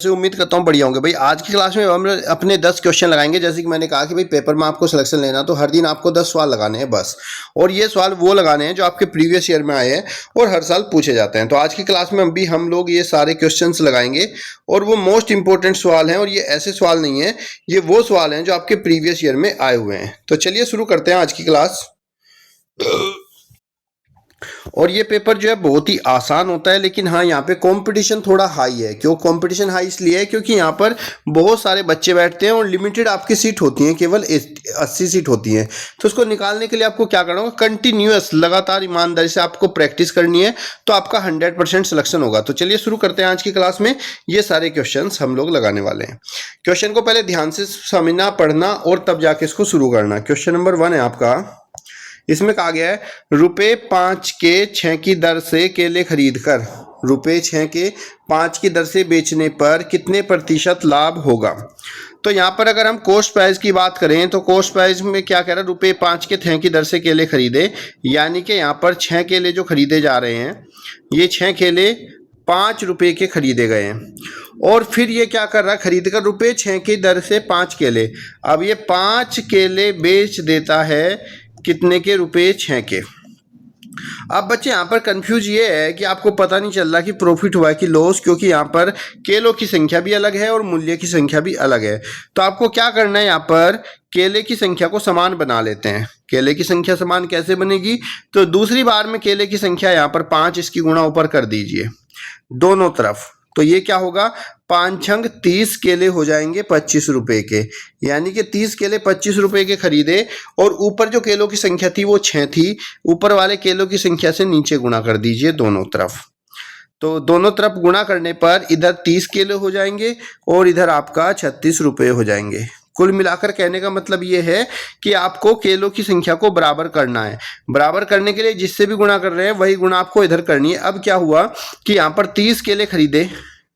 से उम्मीद करता हूँ बढ़िया होंगे भाई। आज की क्लास में हम अपने 10 क्वेश्चन लगाएंगे। जैसे कि मैंने कहा कि भाई पेपर में आपको सिलेक्शन लेना तो हर दिन आपको 10 सवाल लगाने हैं बस, और ये सवाल वो लगाने हैं जो आपके प्रीवियस ईयर में आए हैं और हर साल पूछे जाते हैं। तो आज की क्लास में भी हम लोग ये सारे क्वेश्चंस लगाएंगे और वो मोस्ट इंपॉर्टेंट सवाल हैं, और ये ऐसे सवाल नहीं है, ये वो सवाल हैं जो आपके प्रीवियस ईयर में आए हुए हैं। तो चलिए शुरू करते हैं आज की क्लास। और ये पेपर जो है बहुत ही आसान होता है, लेकिन हाँ यहाँ पे कंपटीशन थोड़ा हाई है। क्यों कंपटीशन हाई? इसलिए है क्योंकि यहाँ पर बहुत सारे बच्चे बैठते हैं और लिमिटेड आपकी सीट होती हैं, केवल 80 सीट होती हैं। तो उसको निकालने के लिए आपको क्या करना होगा? कंटिन्यूअस लगातार ईमानदारी से आपको प्रैक्टिस करनी है, तो आपका 100% सिलेक्शन होगा। तो चलिए शुरू करते हैं आज की क्लास में। ये सारे क्वेश्चन हम लोग लगाने वाले हैं। क्वेश्चन को पहले ध्यान से समझना, पढ़ना और तब जाके इसको शुरू करना। क्वेश्चन नंबर 1 है आपका। इसमें कहा गया है रुपए 5 के 6 की दर से केले खरीद कर रुपए 6 के 5 की दर से बेचने पर कितने प्रतिशत लाभ होगा। तो यहाँ पर अगर हम कॉस्ट प्राइस की बात करें तो कॉस्ट प्राइस में क्या कह रहा है? रुपए 5 के 6 की दर से केले खरीदे, यानी कि यहाँ पर 6 केले जो खरीदे जा रहे हैं, ये 6 केले 5 रुपए के खरीदे गए हैं। और फिर ये क्या कर रहा है? खरीद कर रुपए 6 की दर से 5 केले, अब ये 5 केले बेच देता है कितने के? रुपए 6 के। अब बच्चे यहाँ पर कंफ्यूज ये है कि आपको पता नहीं चल रहा कि प्रॉफिट हुआ है कि लॉस, क्योंकि यहाँ पर केलों की संख्या भी अलग है और मूल्य की संख्या भी अलग है। तो आपको क्या करना है? यहाँ पर केले की संख्या को समान बना लेते हैं। केले की संख्या समान कैसे बनेगी? तो दूसरी बार में केले की संख्या यहाँ पर 5, इसकी गुणा ऊपर कर दीजिए दोनों तरफ। तो ये क्या होगा? 5 छंग 30 केले हो जाएंगे 25 रुपए के, यानी कि 30 केले 25 रुपए के खरीदे, और ऊपर जो केलों की संख्या थी वो 6 थी, ऊपर वाले केलों की संख्या से नीचे गुणा कर दीजिए दोनों तरफ। तो दोनों तरफ गुणा करने पर इधर 30 केले हो जाएंगे और इधर आपका 36 रुपए हो जाएंगे। कुल मिलाकर कहने का मतलब ये है कि आपको केलों की संख्या को बराबर करना है। बराबर करने के लिए जिससे भी गुणा कर रहे हैं वही गुणा आपको इधर करनी है। अब क्या हुआ कि यहाँ पर 30 केले खरीदे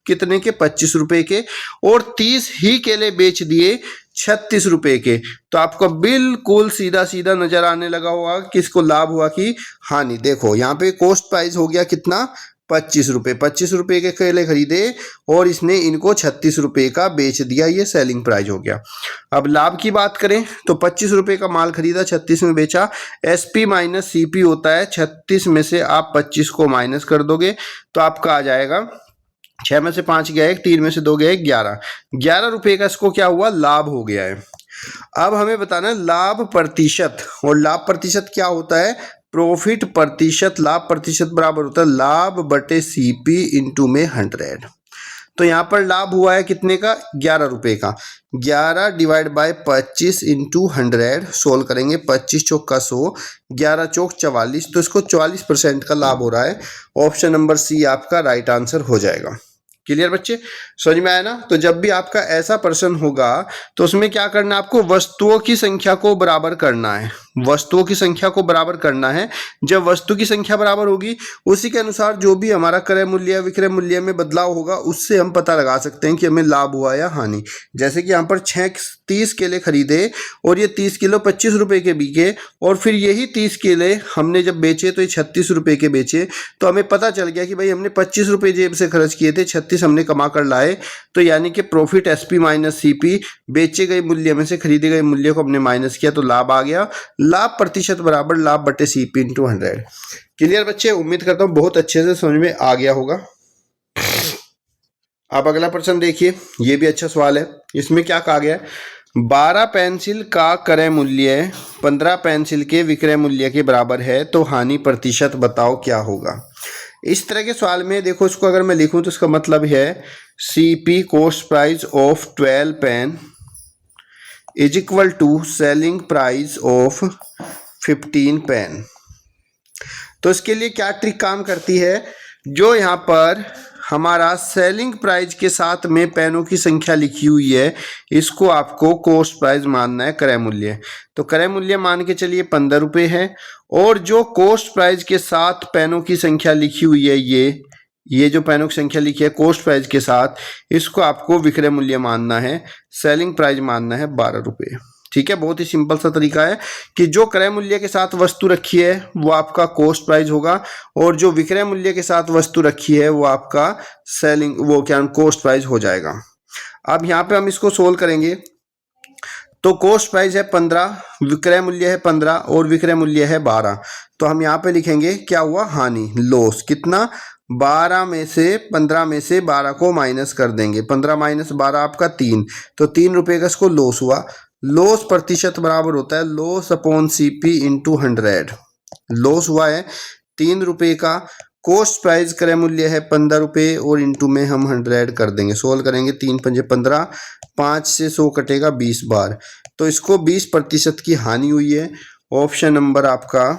कितने के? 25 रुपए के, और 30 ही केले बेच दिए 36 रुपए के। तो आपको बिल्कुल सीधा सीधा नजर आने लगा होगा किसको लाभ हुआ कि हानि। देखो यहाँ पे कॉस्ट प्राइस हो गया कितना? 25 रुपए। 25 रुपए के केले खरीदे और इसने इनको 36 रुपए का बेच दिया, ये सेलिंग प्राइस हो गया। अब लाभ की बात करें तो 25 रुपए का माल खरीदा, 36 में बेचा। SP माइनस CP होता है, 36 में से आप 25 को माइनस कर दोगे तो आपका आ जाएगा 6 में से 5 गया 1, 3 में से 2 गया 1, 11 रुपए का इसको क्या हुआ? लाभ हो गया है। अब हमें बताना है लाभ प्रतिशत, और लाभ प्रतिशत क्या होता है? प्रॉफिट प्रतिशत। लाभ प्रतिशत बराबर होता है लाभ बटे CP इंटू में 100। तो यहाँ पर लाभ हुआ है कितने का? 11 रुपए का। 11 डिवाइड बाय 25 इंटू 100 सोल्व करेंगे। 25 चौक का 100, 11 चौक 44, तो इसको 44% का लाभ हो रहा है। ऑप्शन नंबर C आपका राइट आंसर हो जाएगा। क्लियर बच्चे? समझ में आया ना? तो जब भी आपका ऐसा प्रश्न होगा तो उसमें क्या करना है? आपको वस्तुओं की संख्या को बराबर करना है। वस्तुओं की संख्या को बराबर करना है। जब वस्तु की संख्या बराबर होगी उसी के अनुसार जो भी हमारा क्रय मूल्य विक्रय मूल्य में बदलाव होगा उससे हम पता लगा सकते हैं कि हमें लाभ हुआ या हानि। जैसे कि यहाँ पर 30 केले खरीदे और ये 30 किलो 25 रुपए के बिके, और फिर यही 30 केले हमने जब बेचे तो ये 36 रुपए के बेचे। तो हमें पता चल गया कि भाई हमने 25 रुपए जेब से खर्च किए थे, 36 हमने कमा कर लाए। तो यानी कि प्रॉफिट SP माइनस CP, बेचे गए मूल्य में से खरीदे गए मूल्य को हमने माइनस किया तो लाभ आ गया। लाभ प्रतिशत बराबर लाभ बटे CP इंटू 100। क्लियर बच्चे? उम्मीद करता हूँ बहुत अच्छे से समझ में आ गया होगा। अब अगला प्रश्न देखिए, ये भी अच्छा सवाल है। इसमें क्या कहा गया है? 12 पेंसिल का क्रय मूल्य 15 पेंसिल के विक्रय मूल्य के बराबर है, तो हानि प्रतिशत बताओ क्या होगा। इस तरह के सवाल में देखो, इसको अगर मैं लिखूं तो इसका मतलब है CP cost price of 12 pen is equal to selling price of 15 pen. तो इसके लिए क्या ट्रिक काम करती है? जो यहाँ पर हमारा सेलिंग प्राइस के साथ में पेनों की संख्या लिखी हुई है, इसको आपको कॉस्ट प्राइस मानना है, क्रय मूल्य। तो क्रय मूल्य मान के चलिए 15 रुपए है, और जो कॉस्ट प्राइस के साथ पेनों की संख्या लिखी हुई है, ये जो पेनों की संख्या लिखी है कॉस्ट प्राइस के साथ, इसको आपको विक्रय मूल्य मानना है, सेलिंग प्राइस मानना है 12 रुपए। ठीक है, बहुत ही सिंपल सा तरीका है कि जो क्रय मूल्य के साथ वस्तु रखी है वो आपका कॉस्ट प्राइस होगा और जो विक्रय मूल्य के साथ वस्तु रखी है वो आपका सेलिंग वो क्या कॉस्ट प्राइस हो जाएगा। अब यहाँ पे हम इसको सोल्व करेंगे तो कॉस्ट प्राइस है 15, विक्रय मूल्य है 15 और विक्रय मूल्य है 12। तो हम यहाँ पे लिखेंगे क्या हुआ, हानि, लॉस। कितना, 12 में से 15 में से 12 को माइनस कर देंगे, 15 माइनस 12 आपका 3, तो 3 रुपये का इसको लॉस हुआ। लॉस प्रतिशत बराबर होता है loss upon CP into 100। Loss हुआ है 3 रुपये का, कॉस्ट प्राइस क्रय मूल्य है 15 रुपये और इंटू में हम 100 कर देंगे। सोल्व करेंगे, 3 पंजे 15, 5 से 100 कटेगा 20 बार, तो इसको 20% की हानि हुई है। ऑप्शन नंबर आपका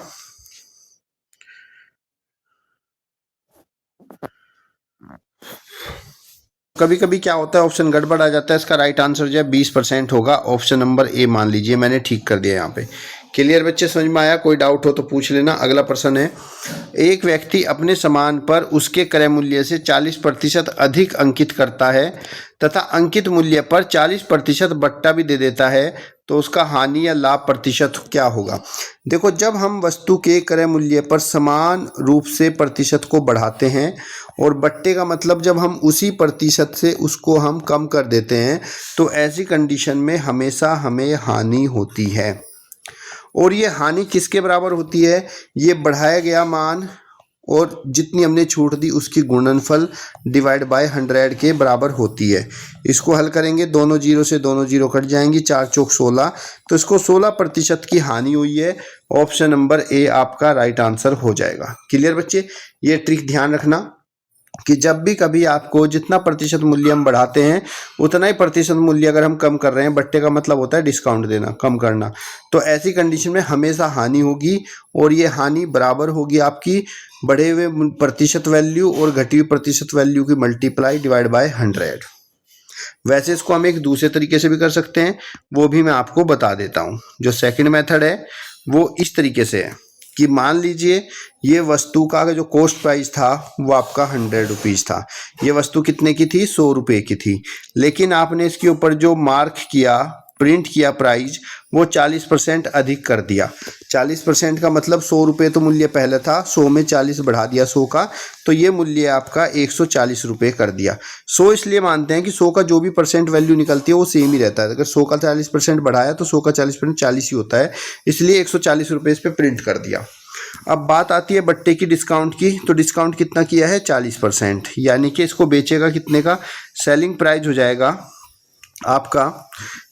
कभी कभी क्या होता है ऑप्शन गड़बड़ आ जाता है, इसका राइट आंसर जो है 20% होगा। ऑप्शन नंबर ए मान लीजिए, मैंने ठीक कर दिया यहाँ पे। क्लियर बच्चे, समझ में आया? कोई डाउट हो तो पूछ लेना। अगला प्रश्न है, एक व्यक्ति अपने सामान पर उसके क्रय मूल्य से 40% अधिक अंकित करता है तथा अंकित मूल्य पर 40% बट्टा भी दे देता है, तो उसका हानि या लाभ प्रतिशत क्या होगा? देखो, जब हम वस्तु के क्रय मूल्य पर समान रूप से प्रतिशत को बढ़ाते हैं, और बट्टे का मतलब जब हम उसी प्रतिशत से उसको हम कम कर देते हैं, तो ऐसी कंडीशन में हमेशा हमें हानि होती है। और ये हानि किसके बराबर होती है? ये बढ़ाया गया मान और जितनी हमने छूट दी उसकी गुणनफल डिवाइड बाय 100 के बराबर होती है। इसको हल करेंगे, दोनों जीरो से दोनों जीरो कट जाएंगी, 4 चौक 16, तो इसको 16% की हानि हुई है। ऑप्शन नंबर ए आपका राइट आंसर हो जाएगा। क्लियर बच्चे, ये ट्रिक ध्यान रखना कि जब भी कभी आपको जितना प्रतिशत मूल्य हम बढ़ाते हैं उतना ही प्रतिशत मूल्य अगर हम कम कर रहे हैं, बट्टे का मतलब होता है डिस्काउंट देना, कम करना, तो ऐसी कंडीशन में हमेशा हानि होगी। और ये हानि बराबर होगी आपकी बढ़े हुए प्रतिशत वैल्यू और घटी हुई प्रतिशत वैल्यू की मल्टीप्लाई डिवाइड बाय 100। वैसे इसको हम एक दूसरे तरीके से भी कर सकते हैं, वो भी मैं आपको बता देता हूँ। जो सेकंड मेथड है वो इस तरीके से है कि मान लीजिए ये वस्तु का जो कॉस्ट प्राइस था वो आपका 100 रुपीज़ था। ये वस्तु कितने की थी? 100 रुपये की थी। लेकिन आपने इसके ऊपर जो मार्क किया, प्रिंट किया प्राइस, वो 40% अधिक कर दिया। 40% का मतलब 100 रुपये तो मूल्य पहले था, 100 में 40 बढ़ा दिया 100 का, तो ये मूल्य आपका 140 रुपये कर दिया। 100 इसलिए मानते हैं कि 100 का जो भी परसेंट वैल्यू निकलती है वो सेम ही रहता है। अगर 100 का 40% बढ़ाया तो 100 का 40% 40 ही होता है, इसलिए 140 रुपये इस पर प्रिंट कर दिया। अब बात आती है बट्टे की, डिस्काउंट की। तो डिस्काउंट कितना किया है? 40%, यानी कि इसको बेचेगा कितने का? सेलिंग प्राइस हो जाएगा आपका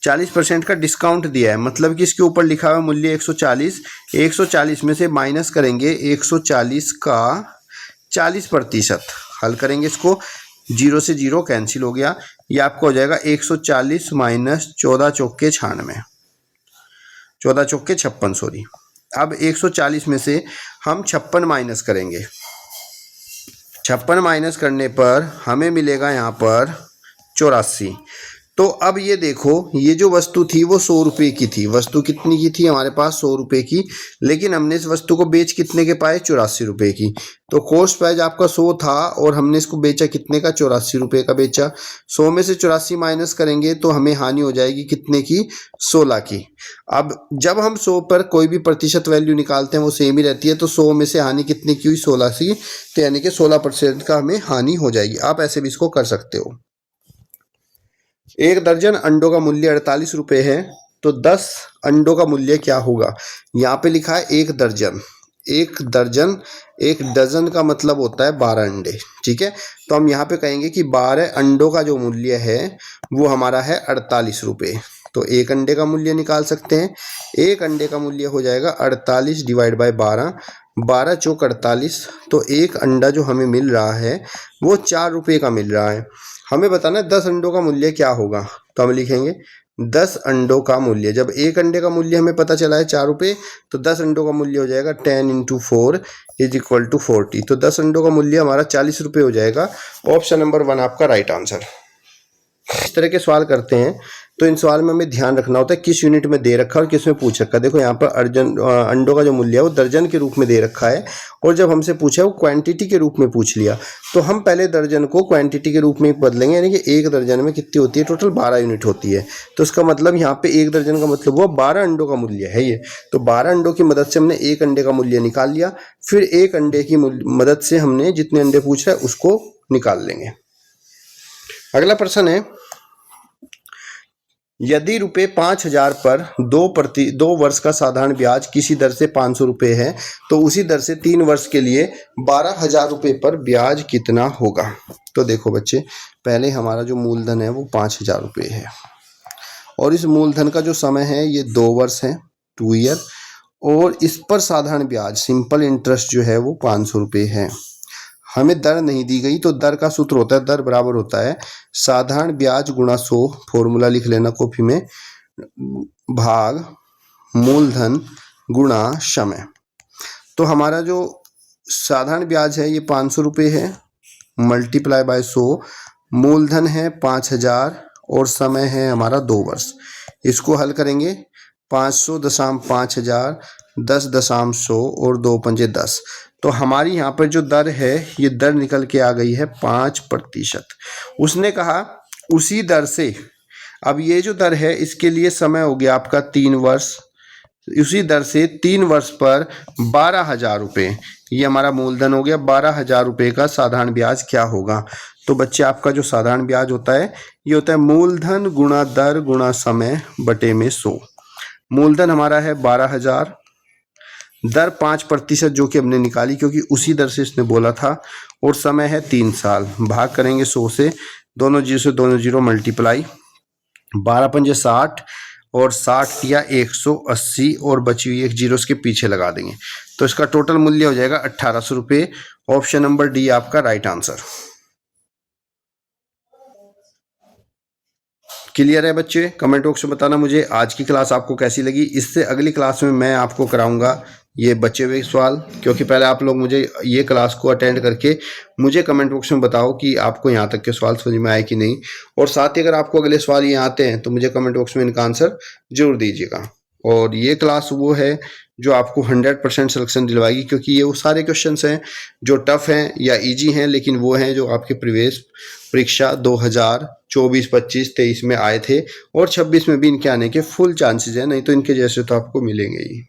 40% का डिस्काउंट दिया है, मतलब कि इसके ऊपर लिखा हुआ मूल्य 140, 140 में से माइनस करेंगे 140 का 40%। हल करेंगे इसको, 0 से 0 कैंसिल हो गया, ये आपका हो जाएगा 140 माइनस 14 चौके 96, 14 चौके 56 सॉरी। अब 140 में से हम 56 माइनस करेंगे, 56 माइनस करने पर हमें मिलेगा यहाँ पर 84। तो अब ये देखो, ये जो वस्तु थी वो 100 रुपये की थी। वस्तु कितनी की थी हमारे पास? 100 रुपये की, लेकिन हमने इस वस्तु को बेच कितने के पाए? 84 रुपये की। तो कॉस्ट प्राइस आपका 100 था और हमने इसको बेचा कितने का? 84 रुपये का बेचा। 100 में से 84 माइनस करेंगे तो हमें हानि हो जाएगी कितने की? 16 की। अब जब हम 100 पर कोई भी प्रतिशत वैल्यू निकालते हैं वो सेम ही रहती है, तो 100 में से हानि कितने की हुई? 16 की, तो यानी कि 16% का हमें हानि हो जाएगी। आप ऐसे भी इसको कर सकते हो। 1 दर्जन अंडों का मूल्य 48 रुपये है, तो 10 अंडों का मूल्य क्या होगा? यहाँ पे लिखा है 1 दर्जन। 1 दर्जन, 1 डजन का मतलब होता है 12 अंडे, ठीक है। तो हम यहाँ पे कहेंगे कि 12 अंडों का जो मूल्य है वो हमारा है 48 रुपये। तो 1 अंडे का मूल्य निकाल सकते हैं। 1 अंडे का मूल्य हो जाएगा 48 डिवाइड बाय 12, 12 चौक 48। तो 1 अंडा जो हमें मिल रहा है वो 4 रुपये का मिल रहा है। हमें बताना है 10 अंडों का मूल्य क्या होगा, तो हम लिखेंगे 10 अंडों का मूल्य। जब 1 अंडे का मूल्य हमें पता चला है 4 रुपये, तो 10 अंडों का मूल्य हो जाएगा 10 × 4 = 40। तो 10 अंडों का मूल्य हमारा 40 रुपये हो जाएगा। ऑप्शन नंबर 1 आपका राइट आंसर। इस तरह के सवाल करते हैं तो इन सवाल में हमें ध्यान रखना होता है किस यूनिट में दे रखा है और किस में पूछ रखा है। देखो यहाँ पर अंडों का जो मूल्य है वो दर्जन के रूप में दे रखा है, और जब हमसे पूछा है वो क्वांटिटी के रूप में पूछ लिया, तो हम पहले दर्जन को क्वांटिटी के रूप में बदलेंगे, यानी कि एक दर्जन में कितनी होती है, टोटल 12 यूनिट होती है। तो इसका मतलब यहाँ पे एक दर्जन का मतलब हुआ 12 अंडों का मूल्य है ये। तो 12 अंडों की मदद से हमने एक अंडे का मूल्य निकाल लिया, फिर एक अंडे की मदद से हमने जितने अंडे पूछ रहा है उसको निकाल लेंगे। अगला प्रश्न है, यदि रुपये 5,000 पर 2 वर्ष का साधारण ब्याज किसी दर से 500 रुपये है, तो उसी दर से 3 वर्ष के लिए 12,000 रुपये पर ब्याज कितना होगा। तो देखो बच्चे, पहले हमारा जो मूलधन है वो 5,000 रुपये है, और इस मूलधन का जो समय है ये 2 वर्ष है, 2 ईयर, और इस पर साधारण ब्याज सिंपल इंटरेस्ट जो है वो 500 रुपये है। हमें दर नहीं दी गई, तो दर का सूत्र होता है, दर बराबर होता है साधारण ब्याज गुणा 100, फॉर्मूला लिख लेना कॉपी में, भाग मूलधन गुणा समय। तो हमारा जो साधारण ब्याज है ये 500 रुपये है, मल्टीप्लाई बाय 100, मूलधन है 5,000 और समय है हमारा 2 वर्ष। इसको हल करेंगे, 500 दशम 5,000, 10,100 और 2 पंजे 10। तो हमारी यहाँ पर जो दर है ये दर निकल के आ गई है 5%। उसने कहा उसी दर से, अब ये जो दर है इसके लिए समय हो गया आपका 3 वर्ष, उसी दर से 3 वर्ष पर 12,000 रुपये, ये हमारा मूलधन हो गया। 12,000 रुपये का साधारण ब्याज क्या होगा। तो बच्चे आपका जो साधारण ब्याज होता है ये होता है मूलधन गुणा दर गुणा समय बटे में 100। मूलधन हमारा है 12,000, दर 5% जो कि हमने निकाली क्योंकि उसी दर से इसने बोला था, और समय है 3 साल। भाग करेंगे 100 से, दोनों जीरो से दोनों जीरो मल्टीप्लाई, 12 पंजे 60 और 60 किया 180, और बची हुई एक जीरो इसके पीछे लगा देंगे, तो इसका टोटल मूल्य हो जाएगा 1,800 रुपये। ऑप्शन नंबर डी आपका राइट आंसर। क्लियर है बच्चे? कमेंट बॉक्स में बताना मुझे आज की क्लास आपको कैसी लगी। इससे अगली क्लास में मैं आपको कराऊंगा ये बचे हुए सवाल, क्योंकि पहले आप लोग मुझे ये क्लास को अटेंड करके मुझे कमेंट बॉक्स में बताओ कि आपको यहाँ तक के सवाल समझ में आए कि नहीं, और साथ ही अगर आपको अगले सवाल ये आते हैं तो मुझे कमेंट बॉक्स में इनका आंसर जरूर दीजिएगा। और ये क्लास वो है जो आपको 100% सिलेक्शन दिलवाएगी, क्योंकि ये वो सारे क्वेश्चंस हैं जो टफ हैं या इजी हैं, लेकिन वो हैं जो आपके प्रीवियस परीक्षा 2024, 25, 23 में आए थे, और 26 में भी इनके आने के फुल चांसेस हैं, नहीं तो इनके जैसे तो आपको मिलेंगे ही।